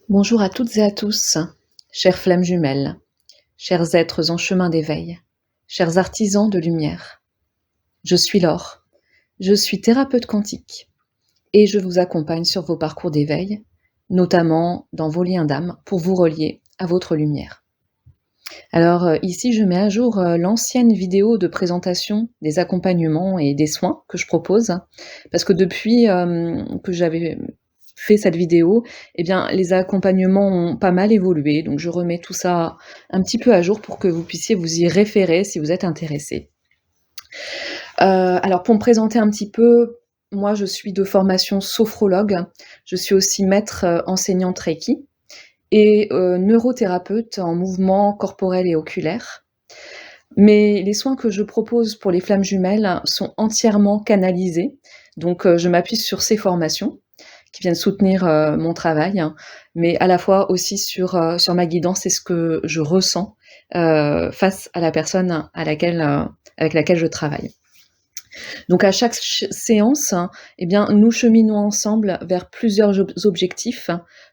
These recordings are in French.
Bonjour à toutes et à tous, chères flammes jumelles, chers êtres en chemin d'éveil, chers artisans de lumière. Je suis Laure, je suis thérapeute quantique et je vous accompagne sur vos parcours d'éveil, notamment dans vos liens d'âme pour vous relier à votre lumière. Alors ici, je mets à jour l'ancienne vidéo de présentation des accompagnements et des soins que je propose, parce que depuis que j'avais fait cette vidéo, eh bien, les accompagnements ont pas mal évolué, donc je remets tout ça un petit peu à jour pour que vous puissiez vous y référer si vous êtes intéressé. Alors pour me présenter un petit peu, moi je suis de formation sophrologue, je suis aussi maître enseignante Reiki, et neurothérapeute en mouvement corporel et oculaire. Mais les soins que je propose pour les flammes jumelles sont entièrement canalisés, donc je m'appuie sur ces formations qui viennent soutenir mon travail, mais à la fois aussi sur ma guidance et ce que je ressens face à la personne avec laquelle je travaille. Donc à chaque séance, eh bien, nous cheminons ensemble vers plusieurs objectifs.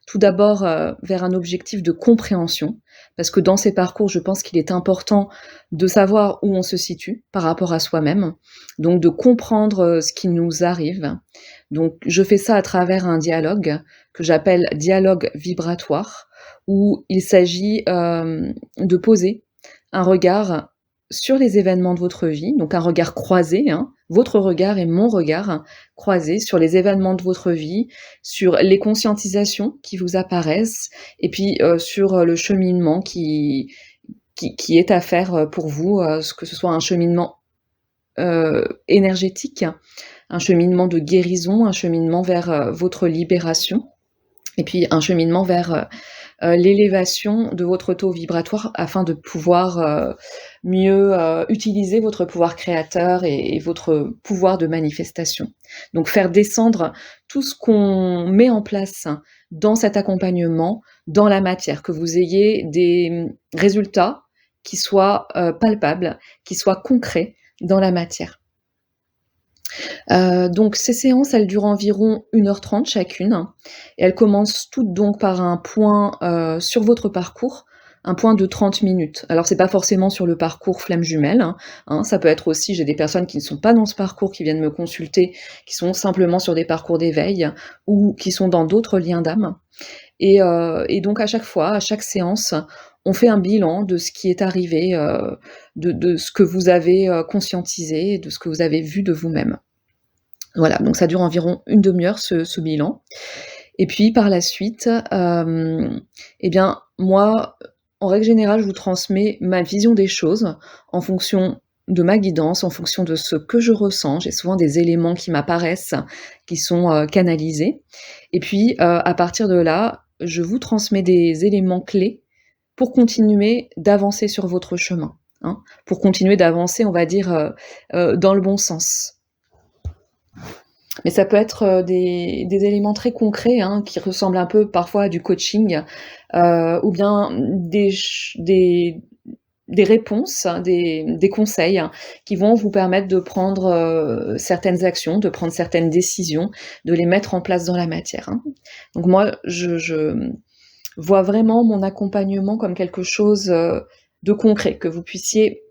Tout d'abord, vers un objectif de compréhension, parce que dans ces parcours, je pense qu'il est important de savoir où on se situe par rapport à soi-même, donc de comprendre ce qui nous arrive. Donc je fais ça à travers un dialogue que j'appelle dialogue vibratoire, où il s'agit de poser un regard sur les événements de votre vie, donc un regard croisé, votre regard et mon regard croisé sur les événements de votre vie, sur les conscientisations qui vous apparaissent, et puis sur le cheminement qui est à faire pour vous, que ce soit un cheminement énergétique, un cheminement de guérison, un cheminement vers votre libération, et puis un cheminement vers l'élévation de votre taux vibratoire afin de pouvoir mieux utiliser votre pouvoir créateur et votre pouvoir de manifestation. Donc faire descendre tout ce qu'on met en place dans cet accompagnement, dans la matière, que vous ayez des résultats qui soient palpables, qui soient concrets dans la matière. Donc ces séances, elles durent environ 1h30 chacune, et elles commencent toutes donc par un point, sur votre parcours, un point de 30 minutes. Alors c'est pas forcément sur le parcours flamme jumelle, ça peut être aussi, j'ai des personnes qui ne sont pas dans ce parcours, qui viennent me consulter, qui sont simplement sur des parcours d'éveil ou qui sont dans d'autres liens d'âme, et donc à chaque fois, à chaque séance, on fait un bilan de ce qui est arrivé, de ce que vous avez conscientisé, de ce que vous avez vu de vous-même. Voilà, donc ça dure environ une demi-heure ce bilan, et puis par la suite, eh bien moi, en règle générale, je vous transmets ma vision des choses en fonction de ma guidance, en fonction de ce que je ressens. J'ai souvent des éléments qui m'apparaissent, qui sont canalisés, et puis à partir de là, je vous transmets des éléments clés pour continuer d'avancer sur votre chemin, pour continuer d'avancer, on va dire, dans le bon sens. Mais ça peut être des éléments très concrets, qui ressemblent un peu parfois à du coaching, ou bien des réponses, des conseils qui vont vous permettre de prendre certaines actions, de prendre certaines décisions, de les mettre en place dans la matière. Donc moi, je vois vraiment mon accompagnement comme quelque chose de concret, que vous puissiez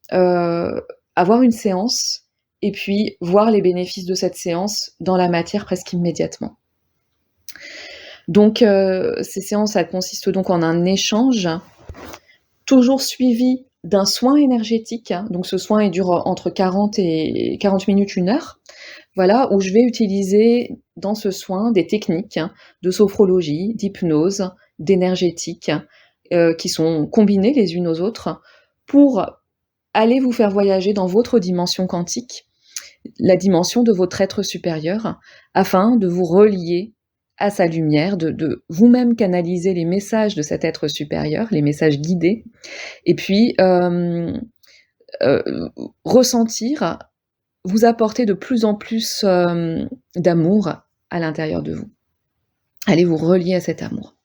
avoir une séance et puis voir les bénéfices de cette séance dans la matière presque immédiatement. Donc ces séances, elles consistent donc en un échange, toujours suivi d'un soin énergétique, donc ce soin, il dure entre 40 minutes, 1 heure. Voilà, où je vais utiliser dans ce soin des techniques de sophrologie, d'hypnose, d'énergétique, qui sont combinées les unes aux autres pour aller vous faire voyager dans votre dimension quantique, la dimension de votre être supérieur, afin de vous relier à sa lumière, de vous-même canaliser les messages de cet être supérieur, les messages guidés, et puis ressentir, vous apporter de plus en plus d'amour à l'intérieur de vous. Allez vous relier à cet amour.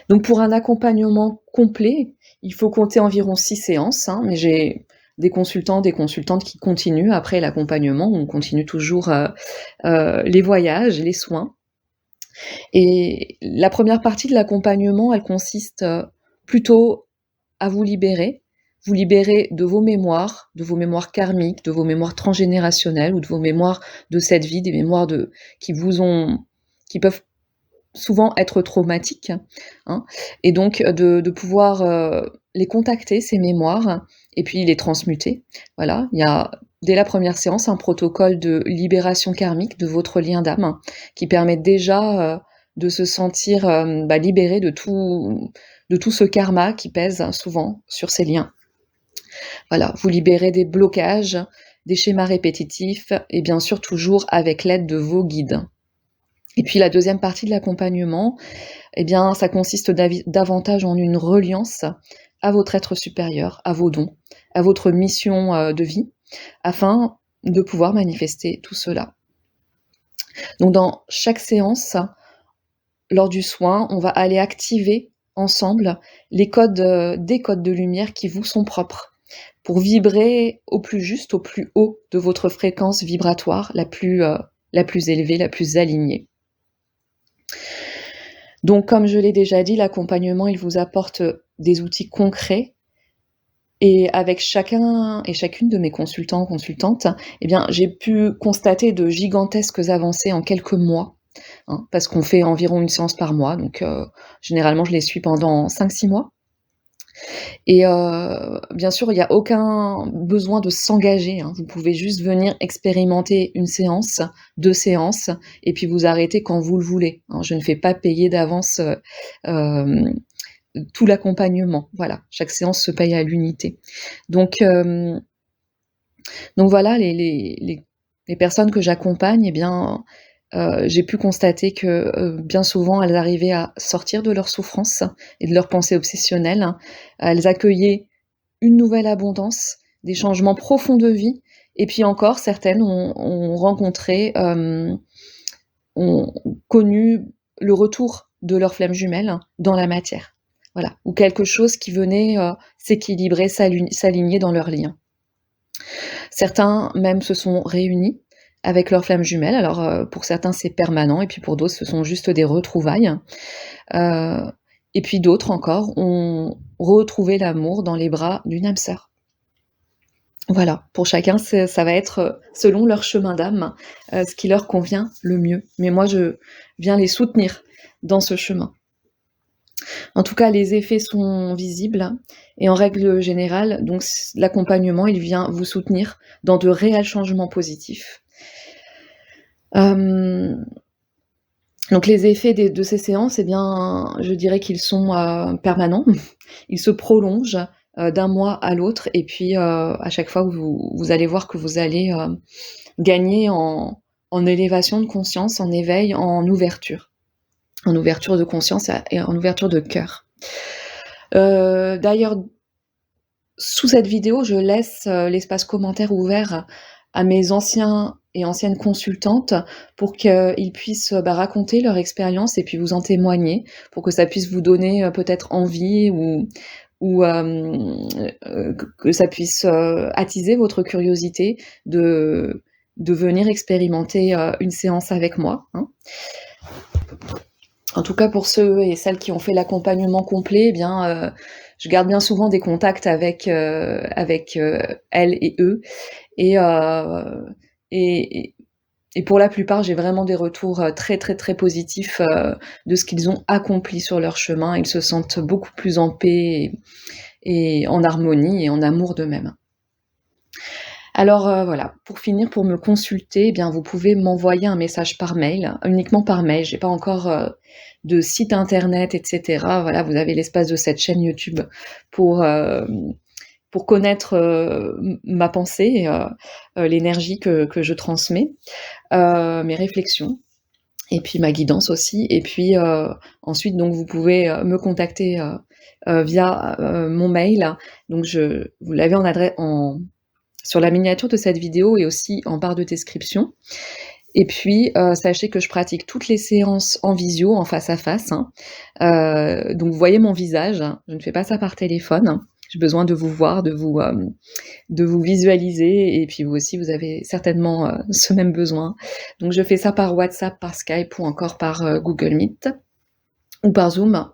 Donc pour un accompagnement complet, il faut compter environ 6 séances, mais j'ai des consultants, des consultantes qui continuent après l'accompagnement. On continue toujours les voyages, les soins. Et la première partie de l'accompagnement, elle consiste, plutôt à vous libérer de vos mémoires karmiques, de vos mémoires transgénérationnelles ou de vos mémoires de cette vie, des mémoires qui vous ont qui peuvent souvent être traumatiques, hein, et donc de pouvoir, les contacter, ces mémoires, et puis les transmuter. Voilà, il y a dès la première séance un protocole de libération karmique de votre lien d'âme qui permet déjà, de se sentir, libéré de tout ce karma qui pèse souvent sur ces liens. Voilà, vous libérez des blocages, des schémas répétitifs et bien sûr toujours avec l'aide de vos guides. Et puis la deuxième partie de l'accompagnement, eh bien, ça consiste davantage en une reliance à votre être supérieur, à vos dons, à votre mission de vie, afin de pouvoir manifester tout cela. Donc dans chaque séance, lors du soin, on va aller activer ensemble des codes de lumière qui vous sont propres, pour vibrer au plus juste, au plus haut de votre fréquence vibratoire, la plus élevée, la plus alignée. Donc, comme je l'ai déjà dit, l'accompagnement, il vous apporte des outils concrets. Et avec chacun et chacune de mes consultants, consultantes, eh bien, j'ai pu constater de gigantesques avancées en quelques mois, hein, parce qu'on fait environ une séance par mois. Donc, généralement, je les suis pendant 5-6 mois. Et bien sûr, il n'y a aucun besoin de s'engager, hein. Vous pouvez juste venir expérimenter une séance, 2 séances, et puis vous arrêter quand vous le voulez, hein. Je ne fais pas payer d'avance tout l'accompagnement. Voilà, chaque séance se paye à l'unité. Donc voilà, les personnes que j'accompagne, eh bien, j'ai pu constater que bien souvent, elles arrivaient à sortir de leur souffrance et de leurs pensées obsessionnelles. Elles accueillaient une nouvelle abondance, des changements profonds de vie, et puis encore, certaines ont rencontré, ont connu le retour de leur flamme jumelle dans la matière. Voilà, ou quelque chose qui venait s'équilibrer, s'aligner dans leur lien. Certains même se sont réunis avec leur flamme jumelle. Alors pour certains c'est permanent, et puis pour d'autres ce sont juste des retrouvailles. Et puis d'autres encore ont retrouvé l'amour dans les bras d'une âme sœur. Voilà, pour chacun ça va être selon leur chemin d'âme, ce qui leur convient le mieux. Mais moi je viens les soutenir dans ce chemin. En tout cas, les effets sont visibles, et en règle générale, donc l'accompagnement, il vient vous soutenir dans de réels changements positifs. Donc les effets de ces séances, eh bien, je dirais qu'ils sont permanents. Ils se prolongent d'un mois à l'autre, et puis à chaque fois vous allez voir que vous allez gagner en élévation de conscience, en éveil, en ouverture de conscience et en ouverture de cœur. D'ailleurs, sous cette vidéo, je laisse l'espace commentaire ouvert à mes anciens et anciennes consultantes pour qu'ils puissent raconter leur expérience et puis vous en témoigner, pour que ça puisse vous donner peut-être envie ou que ça puisse attiser votre curiosité de venir expérimenter une séance avec moi, hein. En tout cas, pour ceux et celles qui ont fait l'accompagnement complet, eh bien, je garde bien souvent des contacts avec elles et eux, et pour la plupart, j'ai vraiment des retours très, très, très positifs de ce qu'ils ont accompli sur leur chemin. Ils se sentent beaucoup plus en paix et en harmonie et en amour d'eux-mêmes. Alors voilà, pour finir, pour me consulter, eh bien, vous pouvez m'envoyer un message par mail, uniquement par mail. J'ai pas encore de site internet, etc. Voilà, vous avez l'espace de cette chaîne YouTube pour connaître ma pensée, l'énergie que je transmets, mes réflexions, et puis ma guidance aussi. Et puis ensuite, donc, vous pouvez me contacter via mon mail. Donc vous l'avez sur la miniature de cette vidéo et aussi en barre de description. Et puis, sachez que je pratique toutes les séances en visio, en face à face, hein. Donc vous voyez mon visage, hein, je ne fais pas ça par téléphone. J'ai besoin de vous voir, de vous visualiser et puis vous aussi, vous avez certainement, ce même besoin. Donc je fais ça par WhatsApp, par Skype ou encore par, Google Meet ou par Zoom.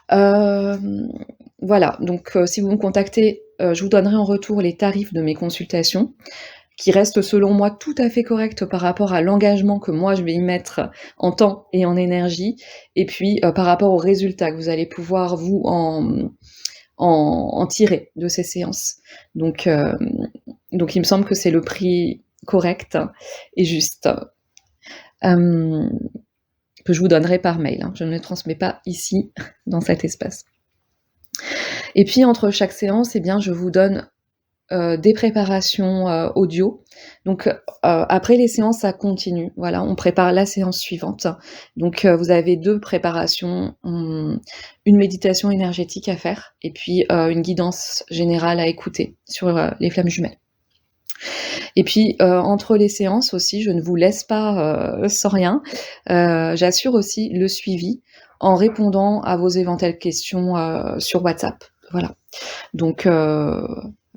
Hem, voilà, donc si vous me contactez, je vous donnerai en retour les tarifs de mes consultations qui restent selon moi tout à fait corrects par rapport à l'engagement que moi je vais y mettre en temps et en énergie et puis, par rapport aux résultats que vous allez pouvoir vous en tirer de ces séances. Donc il me semble que c'est le prix correct et juste, hem, que je vous donnerai par mail, hein. Je ne le transmets pas ici, dans cet espace. Et puis entre chaque séance, eh bien, je vous donne, des préparations, audio. Donc, après les séances, ça continue. Voilà, on prépare la séance suivante. Donc, vous avez 2 préparations, une méditation énergétique à faire et puis, une guidance générale à écouter sur, les flammes jumelles. Et puis, entre les séances aussi, je ne vous laisse pas, sans rien. J'assure aussi le suivi en répondant à vos éventuelles questions, sur WhatsApp. Voilà. Donc,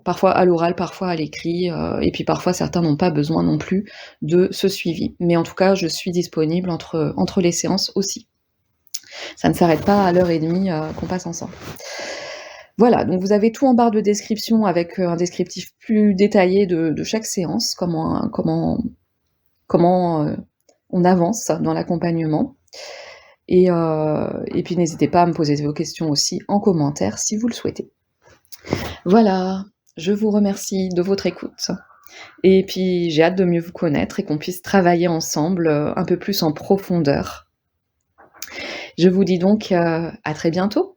parfois à l'oral, parfois à l'écrit, et puis parfois certains n'ont pas besoin non plus de ce suivi. Mais en tout cas, je suis disponible entre les séances aussi. Ça ne s'arrête pas à l'heure et demie, qu'on passe ensemble. Voilà, donc vous avez tout en barre de description avec, un descriptif plus détaillé de chaque séance, comment, on avance dans l'accompagnement et puis n'hésitez pas à me poser vos questions aussi en commentaire si vous le souhaitez. Voilà, je vous remercie de votre écoute et puis j'ai hâte de mieux vous connaître et qu'on puisse travailler ensemble, un peu plus en profondeur. Je vous dis donc, à très bientôt.